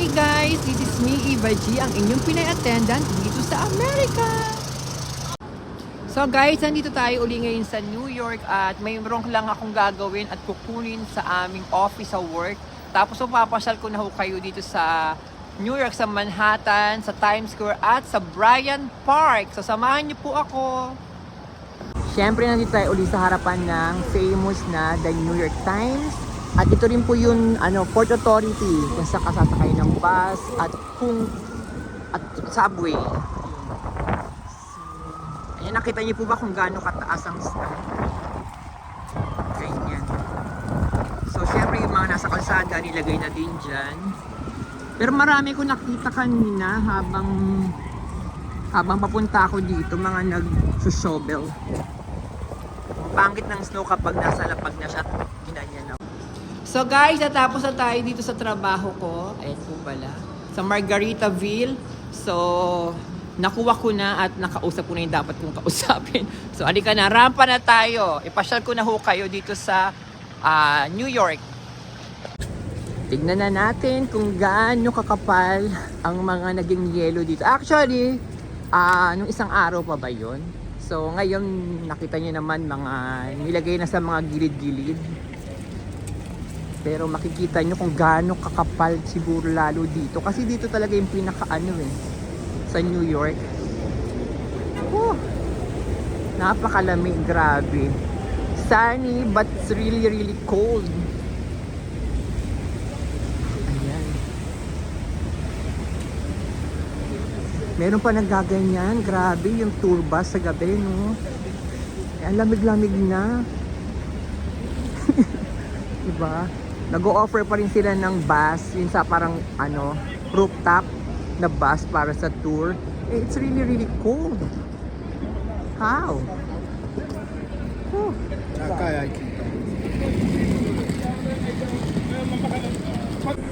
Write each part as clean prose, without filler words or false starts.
Hi guys! This is me, Eva G, ang inyong Pinay attendant dito sa Amerika. So guys, nandito tayo uli ngayon sa New York at mayroon lang akong gagawin at kukunin sa aming office sa work. Tapos papasyal ko na ho kayo dito sa New York, sa Manhattan, sa Times Square at sa Bryant Park. So samahan niyo po ako. Siyempre nandito tayo uli sa harapan ng famous na The New York Times. At ito rin po yung Port Authority kung saan ka sasakay ng bus at subway. Ayan, nakita niyo po ba kung gaano kataas ang snow? Ganyan. So syempre yung mga nasa kalsada nilagay na din dyan. Pero marami ko nakita kanina habang papunta ako dito, mga nag-shovel. Pangit ng snow kapag nasa lapag na siya, ginanyan na. So guys, natapos na tayo dito sa trabaho ko. Ayan po pala. Sa Margaritaville. So, nakuha ko na at nakausap ko na yung dapat kong kausapin. So, alika na. Rampa na tayo. Ipasyal ko na ho kayo dito sa New York. Tignan na natin kung gaano kakapal ang mga naging yelo dito. Actually, nung isang araw pa ba yun? So, ngayon nakita nyo naman mga nilagay na sa mga gilid-gilid. Pero makikita nyo kung gaano kakapal siguro lalo dito. Kasi dito talaga yung pinaka-ano sa New York. Oh, napakalamig, grabe. Sunny but it's really really cold. Ayan. Meron pa nagaganyan. Grabe yung tour bus sa gabi, no? Ang lamig-lamig na. Diba? Nag-o-offer pa rin sila ng bus, yun sa parang rooftop na bus para sa tour. It's really really cold. How? Oh.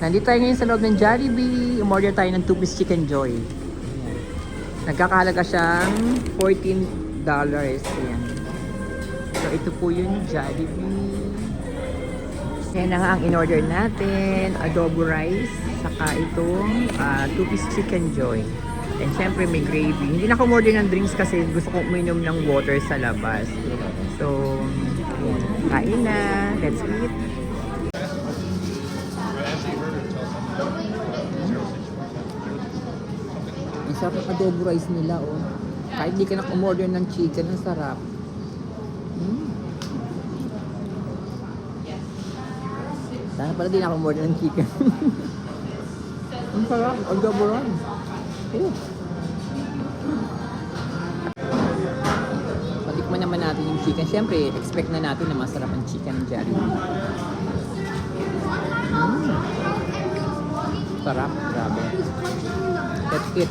Nandito tayo ngayon sa loob ng Jollibee. Umorder tayo ng 2-piece Chicken Joy. Ayan. Nagkakahalaga siyang $14. Ayan. So ito po yung Jollibee. Yan na nga ang in-order natin, adobo rice, saka itong 2-piece Chicken Joy. And syempre may gravy. Hindi na ako order ng drinks kasi gusto ko uminom ng water sa labas. So, kain na. Let's eat. Ang sarap ng adobo rice nila, oh. Kahit hindi ka na umorder ng chicken, ang sarap. Sana pala din ako order ng chicken. Ang sarap, adobo rice. Oh. Patikman naman natin yung chicken. Siyempre, expect na natin na masarap ang chicken ng Jollibee. Sarap, grabe. Let's eat.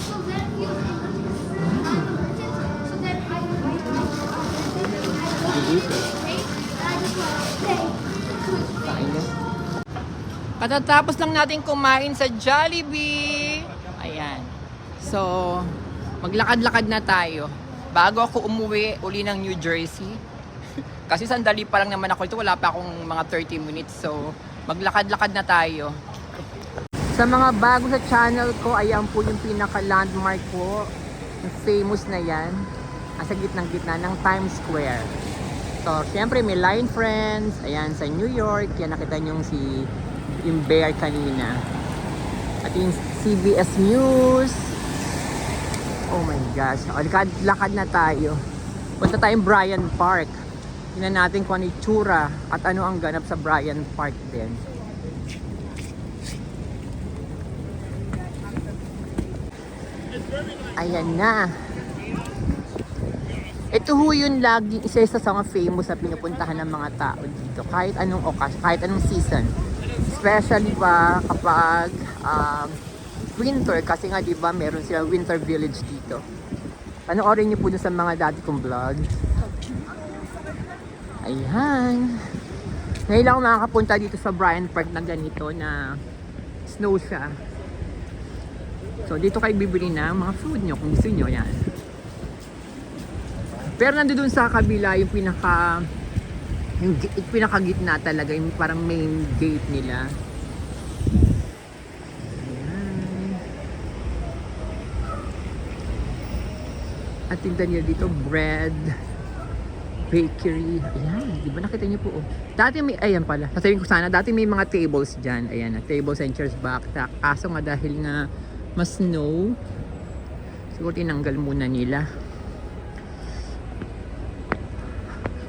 Delicious. Kain na. Katatapos lang natin kumain sa Jollibee. Ayan. So, maglakad-lakad na tayo. Bago ako umuwi uli ng New Jersey. Kasi sandali pa lang naman ako ito. Wala pa akong mga 30 minutes. So, maglakad-lakad na tayo. Sa mga bago sa channel ko, ayan po yung pinaka-landmark ko. Yung famous na yan. Sa gitnang-gitna ng Times Square. So, syempre may Line Friends. Ayan, sa New York. Yan, nakita nyo yung bear kanina. At yung CBS News. Oh my gosh. Lakad na tayo. Punta tayong Bryant Park. Tingnan natin kung ano yung tsura at ano ang ganap sa Bryant Park din. Ayan na. Ito ho yung lagi isa sa mga famous na pinupuntahan ng mga tao dito. Kahit anong occasion, kahit anong season. Especially pa kapag winter, kasi nga diba meron silang winter village dito. Panoorin niyo po dun sa mga dati kong vlog. Ayan. Ngayon lang ako makakapunta dito sa Bryant Park na ganito na snow siya. So dito kayo bibili ng mga food nyo kung gusto nyo. Yan. Pero nandun sa kabila yung pinakagitna talaga, yung parang main gate nila. Ayan. At tinda nila dito, bread, bakery. Ayan, di ba nakita niyo po? Oh. Dati may, ayan pala, sasabihin ko sana, dati may mga tables dyan. Ayan, tables and chairs back. Kaso nga dahil nga mas snow, siguro tinanggal muna nila.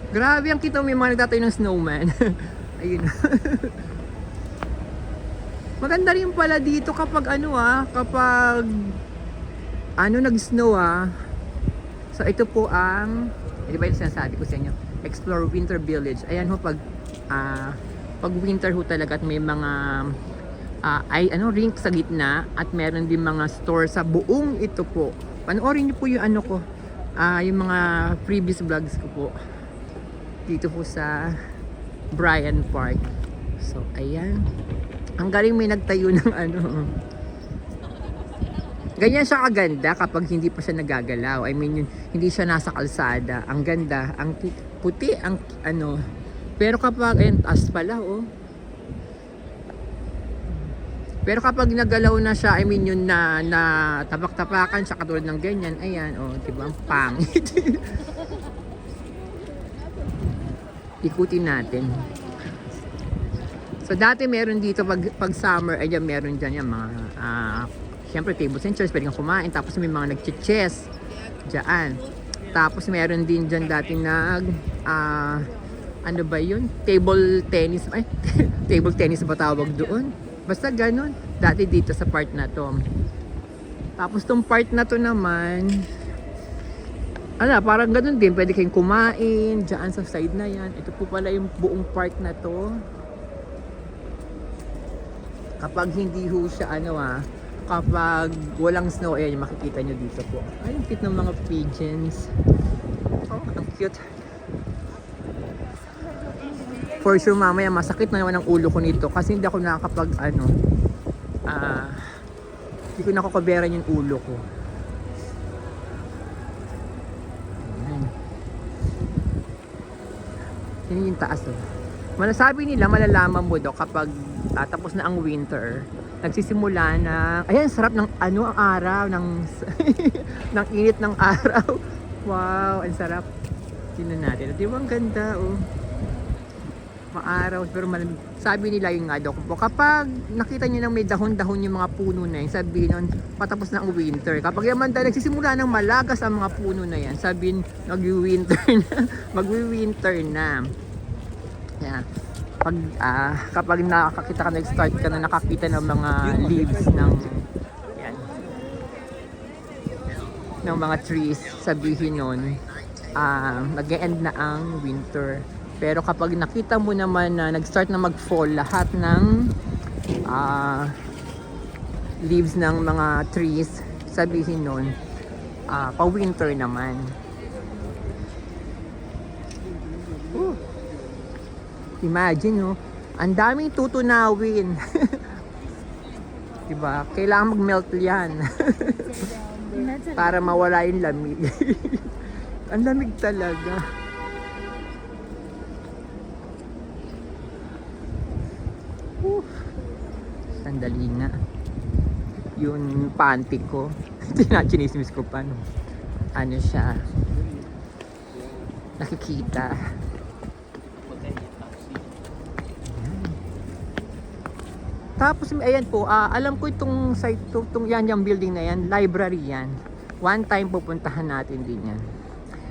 Grabe ang kita, may mga nagtatayo ng snowman. Ayun. Maganda rin pala dito kapag kapag nag-snow So ito po ang, di ba yung sinasabi ko sa inyo, Explore Winter Village. Ayan ho, pag winter ho talaga at may mga rink sa gitna at meron din mga store sa buong ito po. Panoorin niyo po yung yung mga previous vlogs ko po dito po sa Bryant Park. So ayan, ang galing, may nagtayo ng ganyan siya kaganda kapag hindi pa siya nagagalaw. I mean, hindi siya nasa kalsada. Ang ganda, ang puti, ang pero kapag taas pala pero kapag nagalaw na siya, I mean yun na tapak-tapakan siya katulad ng ganyan, ayan, diba, ang pangit. Ikutin natin. So dati meron dito pag summer, ayan, meron dyan yung mga syempre tables and chairs, pwede kang kumain. Tapos may mga nagche-chess dyan. Tapos meron din dyan dati ano ba yun? Table tennis. Ay, table tennis ba tawag doon? Basta ganun. Dati dito sa part na to. Tapos tong part na to naman, parang ganun din. Pwede kayong kumain dyan sa side na yan. Ito po pala yung buong park na to. Kapag hindi ho siya kapag walang snow, ayan, makikita nyo dito po. Ay, ang cute ng mga pigeons. Oh, ang cute. For sure mamaya masakit na naman ang ulo ko nito kasi hindi ako nakakapag hindi ko nakakaberan yung ulo ko. Yun yung taas Sabi nila malalaman mo daw kapag tapos na ang winter, nagsisimula na, ayan, sarap ng ang araw, ng ng init ng araw. Wow, ang sarap. Tingnan natin. Di ba ang ganda maaraw, pero malamig. Sabi nila yung daw po, kapag nakita nyo na may dahon-dahon yung mga puno na yan, sabihin nun, patapos na ang winter. Kapag yaman tayo, nagsisimula ng malagas ang mga puno na yan, sabihin, magwi-winter na. Yan. Kapag nakakita ka, nag-start ka na nakakita ng mga leaves ng mga trees, sabihin nun, mag-e-end na ang winter. Pero kapag nakita mo naman na nag-start na mag-fall lahat ng leaves ng mga trees, sabihin nun, pa-winter naman. Imagine, ang daming tutunawin. Diba? Kailangan mag-melt yan. Para mawala yung lamig. Ang lamig talaga. Sandali nga. Yung panty ko. Chinismis ko pa, ano siya. Nakikita. Tapos ayan po, alam ko itong site, itong yung building na yan, library yan. One time pupuntahan natin din yan.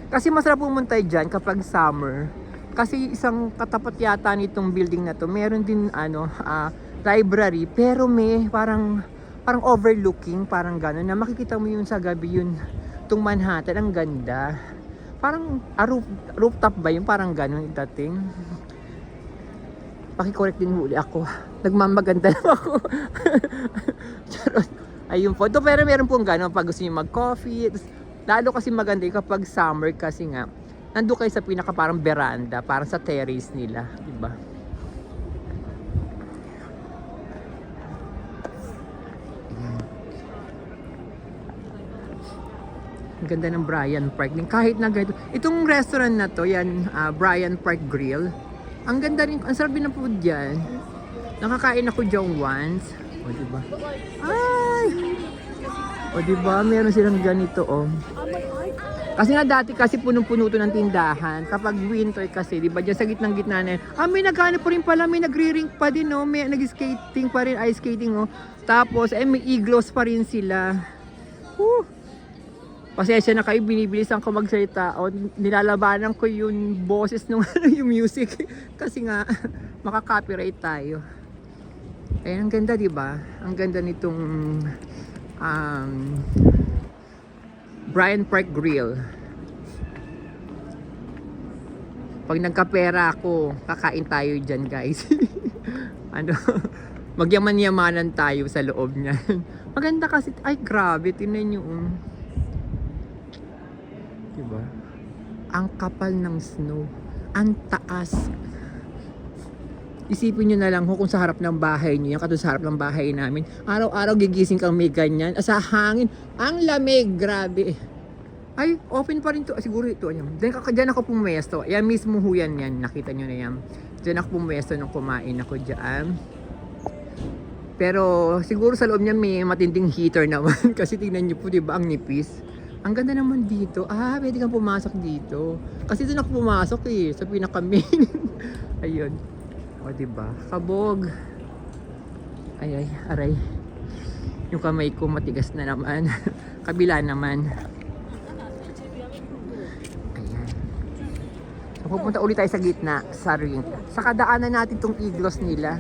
Kasi masarap pumunta dyan kapag summer. Kasi isang katapat yata nitong building na to, meron din library, pero may parang overlooking, parang gano'n, na makikita mo yun sa gabi yun, itong Manhattan, ang ganda. Parang rooftop ba yun, parang gano'n dating. Paki-correct din huli ako. Nagmamaganda lang ako. Charot. Ayun po. Ito, pero meron pong gano'n pag gusto nyo mag-coffee. Lalo kasi maganda yung kapag summer kasi nga, nandun kayo sa pinaka parang veranda, parang sa terrace nila. Diba? Ang ganda ng Bryant Park din. Kahit na ganito. Itong restaurant na to, yan, Bryant Park Grill. Ang ganda rin, ang sarap din ng food dyan. Nakakain ako dyan once. O, diba? Ay! O, diba? Meron silang ganito, Kasi nga dati kasi punong-puno to ng tindahan. Kapag winter kasi, di ba, dyan sa gitnang-gitna na yun. May naghanap pa rin pala, may nagre-rink pa din, no? May nag-skating pa rin, ice skating, oh. Tapos, may igloos pa rin sila. Pasensya na kayo, binibilisan ko magsalita. O, nilalabanan ko yung boses ng yung music. Kasi nga, makaka-copyright tayo. Ayan, ang ganda, di ba? Ang ganda nitong Bryant Park Grill. Pag nagkapera ako, kakain tayo dyan, guys. Magyaman-yamanan tayo sa loob niyan. Maganda kasi, ay grabe, tingnan nyo. Diba? Ang kapal ng snow. Ang taas. Isipin nyo na lang kung sa harap ng bahay nyo, yan katulad sa harap ng bahay namin, araw-araw gigising kang may ganyan, sa hangin, ang lamig, grabe. Ay, open pa rin to, siguro ito, dyan ako pumwesto, yan mismo ho yan, nakita nyo na yan, dyan ako pumwesto nung kumain ako dyan. Pero siguro sa loob niya may matinding heater naman, kasi tingnan nyo po, diba, ang nipis. Ang ganda naman dito, pwede kang pumasok dito, kasi doon ako pumasok sa pinaka-main. Ayun. O, diba? Kabog. Ay, aray. Yung kamay ko matigas na naman. Kabila naman. Ayan. So, pupunta ulit tayo sa gitna, sa ring. Sa kadaanan natin tong igloos nila.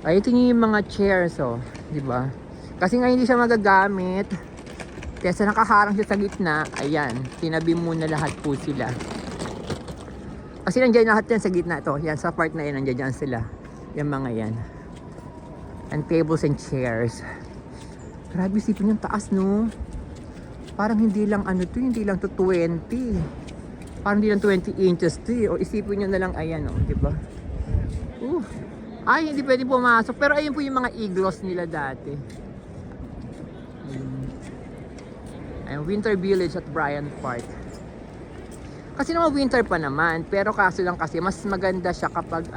Ay, ito yung mga chairs, oh. Diba? Kasi nga hindi siya magagamit. Kaya sa nakaharang siya sa gitna, ayan, tinabi muna lahat po sila. Kasi nandiyan lahat yan sa gitna to. Yan, sa part na yan, nandiyan sila. Yung mga yan. And tables and chairs. Grabe, isipin yung taas, no? Parang hindi lang hindi lang to 20. Parang hindi lang 20 inches to, O isipin nyo na lang, ayan, diba? Ay, hindi pwede pumasok. Pero ayun po yung mga igloos nila dati. Ayun, Winter Village at Bryant Park. Kasi naman winter pa naman, pero kaso lang kasi mas maganda siya kapag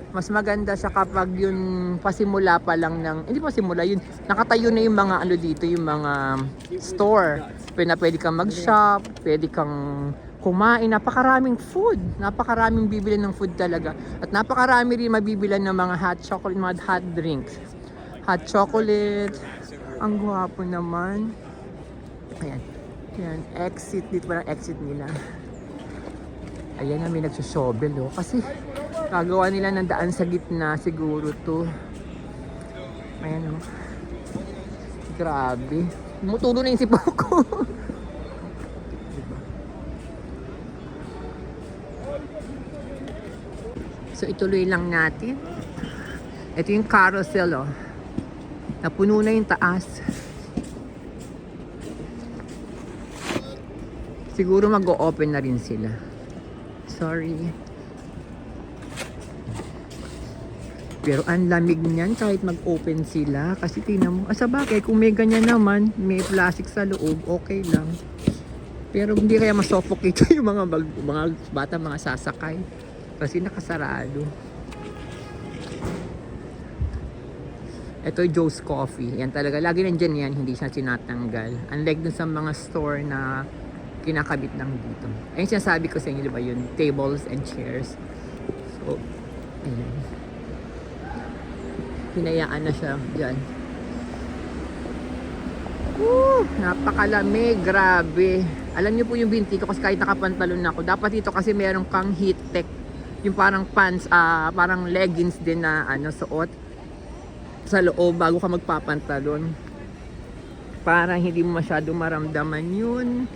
mas maganda siya kapag yung pasimula pa lang hindi pa simula, yun nakatayo na yung mga dito, yung mga store. Pwede kang mag-shop, pwede kang kumain, napakaraming food, napakaraming bibilin ng food talaga. At napakarami rin mabibilan ng mga hot chocolate, mga hot drinks. Hot chocolate, ang gwapo naman. Ayan. Yan, exit. Dito pa lang exit nila. Ayan na, may nagsushovel, Kasi, gagawa nila ng daan sa gitna, siguro to. Ayan, Grabe. Mutulo na yung sipaw ko. Diba? So, ituloy lang natin. Ito yung carousel, Napuno na yung taas. Siguro mag-o-open na rin sila. Sorry. Pero ang lamig niyan kahit mag-open sila. Kasi tingnan mo. Sa bagay, kung may ganyan naman, may plastic sa loob, okay lang. Pero hindi kaya masuffocate yung mga bata, mga sasakay. Kasi nakasarado. Ito Joe's Coffee. Yan talaga. Lagi nandyan yan. Hindi siya sinatanggal. Unlike dun sa mga store na kinakabit ng dito. Ayun sinasabi ko sa inyo, diba yun? Tables and chairs. So, ayun. Hinayaan na siya dyan. Napakalamig, grabe. Alam niyo po yung binti ko kasi kahit nakapantalon na ako. Dapat dito kasi meron kang heat tech. Yung parang pants, parang leggings din na suot sa loob bago ka magpapantalon. Para hindi mo masyado maramdaman yun.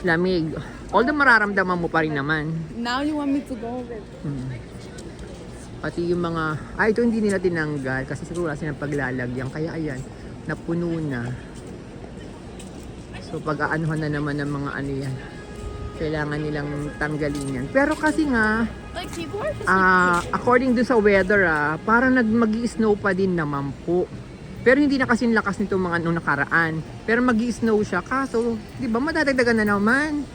Lamig. Although mararamdaman mo pa rin naman. Now you want me to go over it? Pati yung mga, ito hindi nila tinanggal kasi siguro kasi ng paglalagyan. Kaya ayan, napuno na. So pag-aanuhan na naman ng mga yan. Kailangan nilang tanggalin yan. Pero kasi nga, Like people are just according dun sa weather, parang mag-i-snow pa din naman po. Pero hindi na kasing lakas nito mga nung nakaraan. Pero mag-i-snow siya. Kaso, di ba, madadagdagan na naman.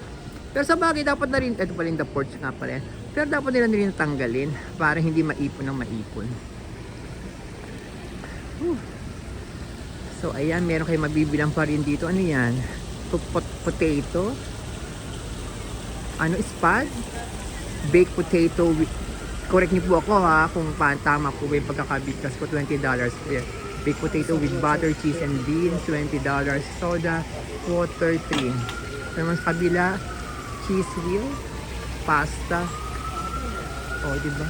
Pero sa bagay, dapat na rin, ito pala yung the porch nga pala. Pero dapat nila rin tanggalin para hindi maipon ng maipon. So, ayan, meron kayo mabibilang pa rin dito. Ano yan? potato. Ano, spag? Baked potato with, correct niyo po ako ha, kung tama po yung pagkakabigkas ko, $20 po yan. Baked potato with butter, cheese, and beans, $20. Soda, water, 3. Naman sa kabila, cheese wheel, pasta. O, diba?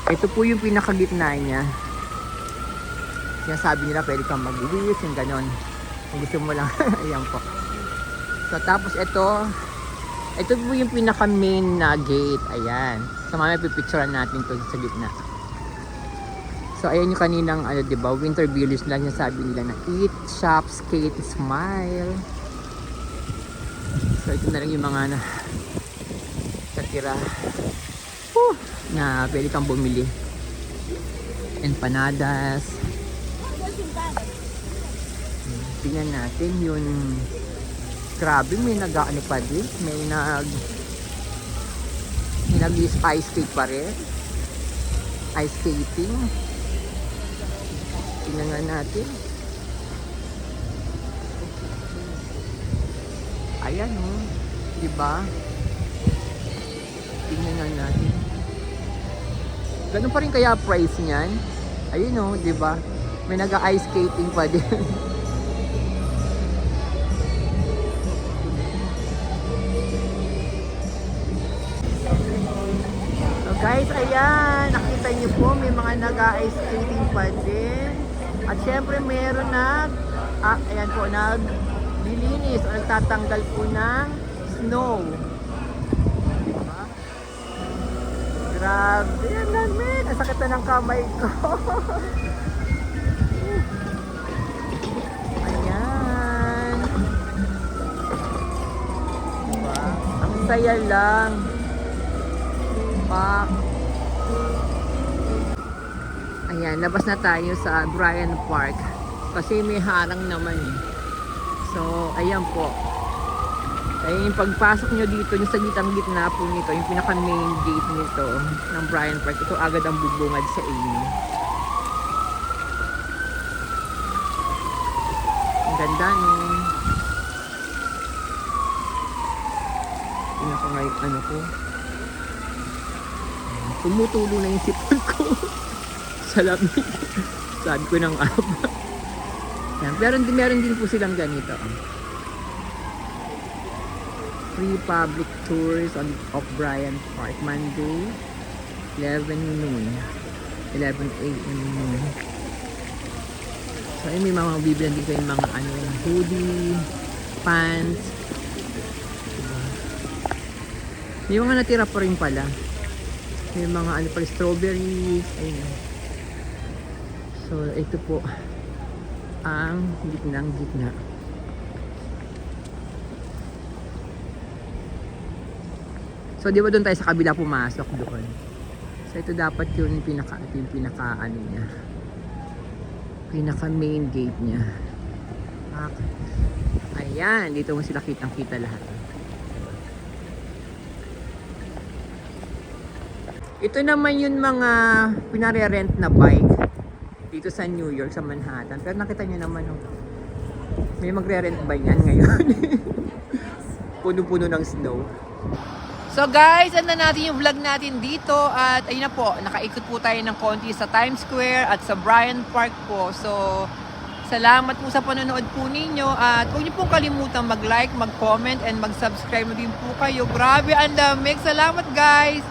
Ito po yung pinakagitna niya. Sinasabi nila pwede kang mag-wish, yung ganon. Kung gusto mo lang, ayan po. So, tapos ito po yung pinaka main na gate. Ayan. So, mamaya pipicturean natin to sa gitna. So, ayan yung kaninang, diba, winter village lang yung sabi nila na eat, shop, skate, smile. So, ito na lang yung mga natira na pwede kang bumili. Empanadas. Tingnan natin yung grabe, may nag-ano pa din. May nag-ice skate pa rin. Ice skating. Tingnan nga natin. Ayan o. Diba? Tingnan nga natin. Ganun pa rin kaya price niyan. Ayun o, diba? May nag-ice skating pa din. Guys, ayan, nakita niyo po, may mga nag-ice skating pa din. At syempre meron ayan po, naglilinis o nagtatanggal po ng snow. Diba? Grabe, yan dami. Nasakit na ng kamay ko. Ayan. Diba? Ang saya lang. Ayan, labas na tayo sa Bryant Park kasi may harang naman eh. So, ayan po. Ayun yung pagpasok nyo dito, yung sa gitna po nito, yung pinaka main gate nito ng Bryant Park. Ito agad ang bubungad sa inyo. Ang ganda no. Tingnan ko nga yung ano ko. Tumutulo na yung sipon ko sa lamig. Sabi ko ng aba. Yan. Pero meron din po silang ganito. Free public tours of Bryant Park. Monday, 11 noon. 11 a.m. noon. So, ayun, may mga bibilan din kayo mga hoodie, pants. Diba? May mga natira pa rin pala. May mga pala, strawberries. Ayun. So, ito po ang gitna. So, di ba doon tayo sa kabila pumasok doon? So, ito dapat yung pinaka niya. Pinaka main gate niya. Ayan, dito mo sila kitang-kita lahat. Ito naman yung mga pinare-rent na bike dito sa New York, sa Manhattan. Pero nakita nyo naman, may magre-rent ba yan ngayon? Puno-puno ng snow. So guys, ano na natin yung vlog natin dito. At ayun na po, nakaikot po tayo ng konti sa Times Square at sa Bryant Park po. So, salamat po sa panonood po ninyo. At huwag niyo pong kalimutan mag-like, mag-comment, and mag-subscribe din po kayo. Grabe, ang lamig. Salamat guys!